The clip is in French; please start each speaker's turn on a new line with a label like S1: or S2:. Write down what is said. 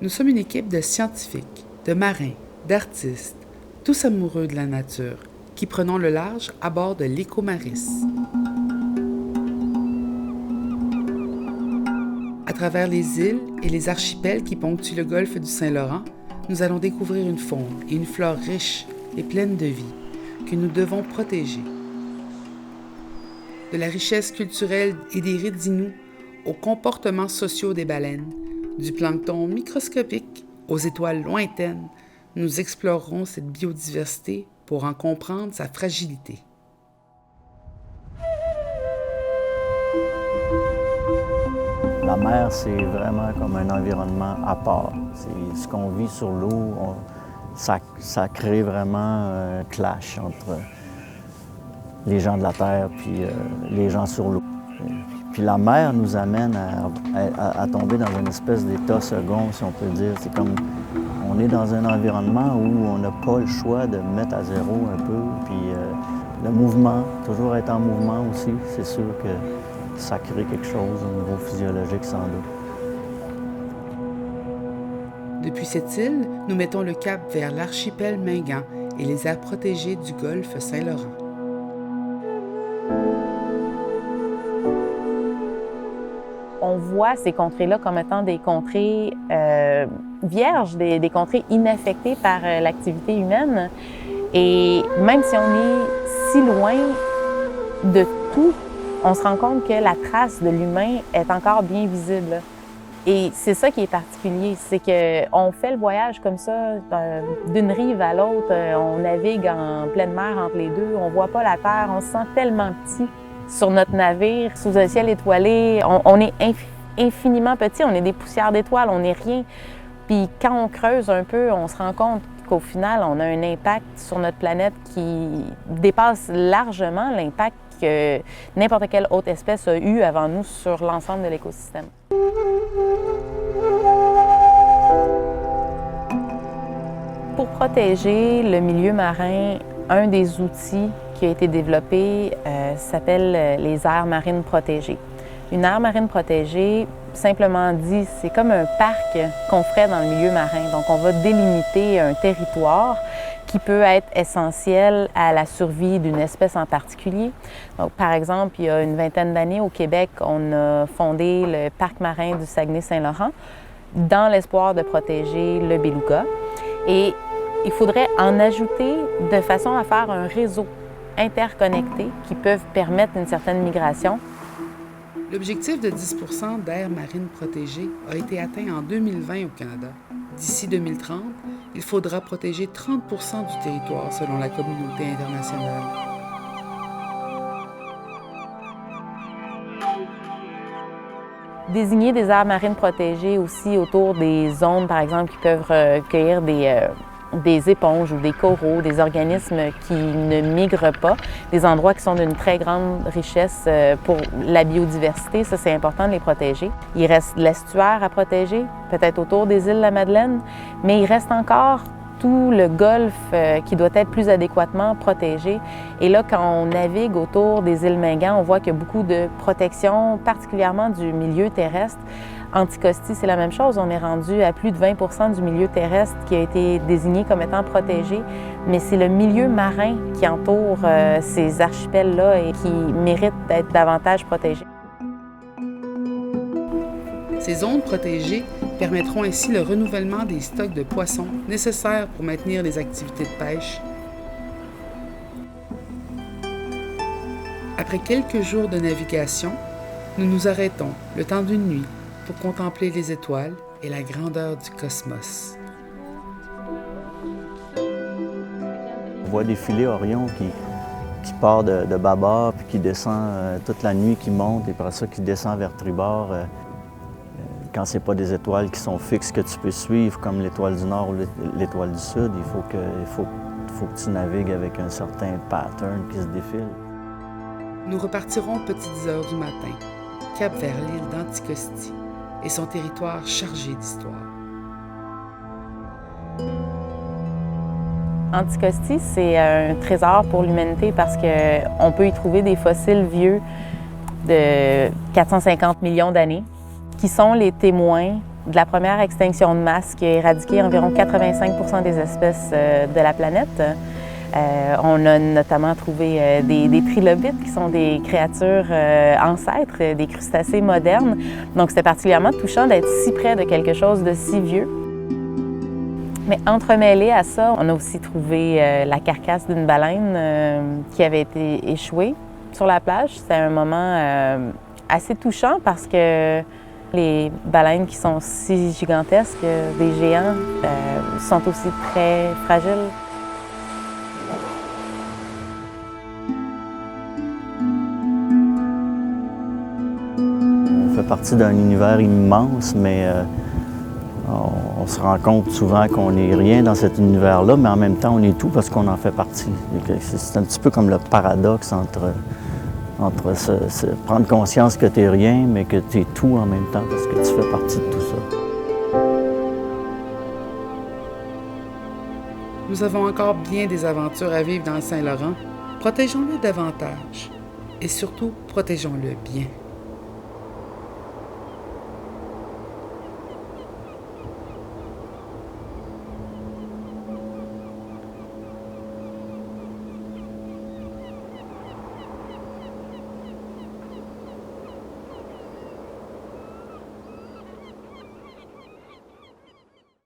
S1: Nous sommes une équipe de scientifiques, de marins, d'artistes, tous amoureux de la nature, qui prenons le large à bord de l'Ecomaris. À travers les îles et les archipels qui ponctuent le golfe du Saint-Laurent, nous allons découvrir une faune et une flore riches et pleines de vie que nous devons protéger. De la richesse culturelle et des rites inuits aux comportements sociaux des baleines, du plancton microscopique aux étoiles lointaines, nous explorerons cette biodiversité pour en comprendre sa fragilité.
S2: La mer, c'est vraiment comme un environnement à part. C'est ce qu'on vit sur l'eau, ça crée vraiment un clash entre les gens de la terre puis les gens sur l'eau. Puis la mer nous amène à tomber dans une espèce d'état second, si on peut dire. C'est comme, on est dans un environnement où on n'a pas le choix de mettre à zéro un peu. Puis le mouvement, toujours être en mouvement aussi, c'est sûr que ça crée quelque chose au niveau physiologique sans doute.
S1: Depuis cette île, nous mettons le cap vers l'archipel Mingan et les aires protégées du golfe Saint-Laurent.
S3: On voit ces contrées-là comme étant des contrées vierges, des contrées inaffectées par l'activité humaine. Et même si on est si loin de tout, on se rend compte que la trace de l'humain est encore bien visible. Et c'est ça qui est particulier, c'est qu'on fait le voyage comme ça, d'une rive à l'autre, on navigue en pleine mer entre les deux, on voit pas la terre, on se sent tellement petit sur notre navire, sous un ciel étoilé, on est infiniment petit, on est des poussières d'étoiles, on n'est rien. Puis quand on creuse un peu, on se rend compte qu'au final, on a un impact sur notre planète qui dépasse largement l'impact que n'importe quelle autre espèce a eu avant nous sur l'ensemble de l'écosystème. Pour protéger le milieu marin, un des outils qui a été développé s'appelle les aires marines protégées. Une aire marine protégée, simplement dit, c'est comme un parc qu'on ferait dans le milieu marin. Donc, on va délimiter un territoire qui peut être essentiel à la survie d'une espèce en particulier. Donc, par exemple, il y a une vingtaine d'années au Québec, on a fondé le parc marin du Saguenay-Saint-Laurent dans l'espoir de protéger le beluga. Et il faudrait en ajouter de façon à faire un réseau interconnecté qui peuvent permettre une certaine migration.
S1: L'objectif de 10 % d'aires marines protégées a été atteint en 2020 au Canada. D'ici 2030, il faudra protéger 30 % du territoire selon la communauté internationale.
S3: Désigner des aires marines protégées aussi autour des zones, par exemple, qui peuvent recueillir des éponges ou des coraux, des organismes qui ne migrent pas, des endroits qui sont d'une très grande richesse pour la biodiversité, ça c'est important de les protéger. Il reste l'estuaire à protéger, peut-être autour des îles de la Madeleine, mais il reste encore tout le golfe qui doit être plus adéquatement protégé. Et là, quand on navigue autour des îles Mingan, on voit qu'il y a beaucoup de protection, particulièrement du milieu terrestre. Anticosti, c'est la même chose. On est rendu à plus de 20 % du milieu terrestre qui a été désigné comme étant protégé. Mais c'est le milieu marin qui entoure ces archipels-là et qui mérite d'être davantage protégé.
S1: Ces zones protégées permettront ainsi le renouvellement des stocks de poissons nécessaires pour maintenir les activités de pêche. Après quelques jours de navigation, nous nous arrêtons le temps d'une nuit pour contempler les étoiles et la grandeur du cosmos.
S2: On voit défiler Orion qui part de bâbord puis qui descend toute la nuit, qui monte et après ça qui descend vers tribord. Quand ce n'est pas des étoiles qui sont fixes que tu peux suivre, comme l'étoile du Nord ou l'étoile du Sud, il faut que tu navigues avec un certain pattern qui se défile.
S1: Nous repartirons aux petites heures du matin, cap vers l'île d'Anticosti et son territoire chargé d'histoire.
S3: Anticosti, c'est un trésor pour l'humanité parce qu'on peut y trouver des fossiles vieux de 450 millions d'années qui sont les témoins de la première extinction de masse qui a éradiqué environ 85% des espèces de la planète. On a notamment trouvé des trilobites qui sont des créatures ancêtres, des crustacés modernes. Donc c'était particulièrement touchant d'être si près de quelque chose de si vieux. Mais entremêlé à ça, on a aussi trouvé la carcasse d'une baleine qui avait été échouée sur la plage. C'était un moment assez touchant parce que les baleines qui sont si gigantesques, des géants, sont aussi très fragiles.
S2: On fait partie d'un univers immense, mais on se rend compte souvent qu'on n'est rien dans cet univers-là, mais en même temps, on est tout parce qu'on en fait partie. C'est un petit peu comme le paradoxe entre prendre conscience que tu n'es rien, mais que tu es tout en même temps parce que tu fais partie de tout ça.
S1: Nous avons encore bien des aventures à vivre dans le Saint-Laurent. Protégeons-le davantage et surtout, protégeons-le bien.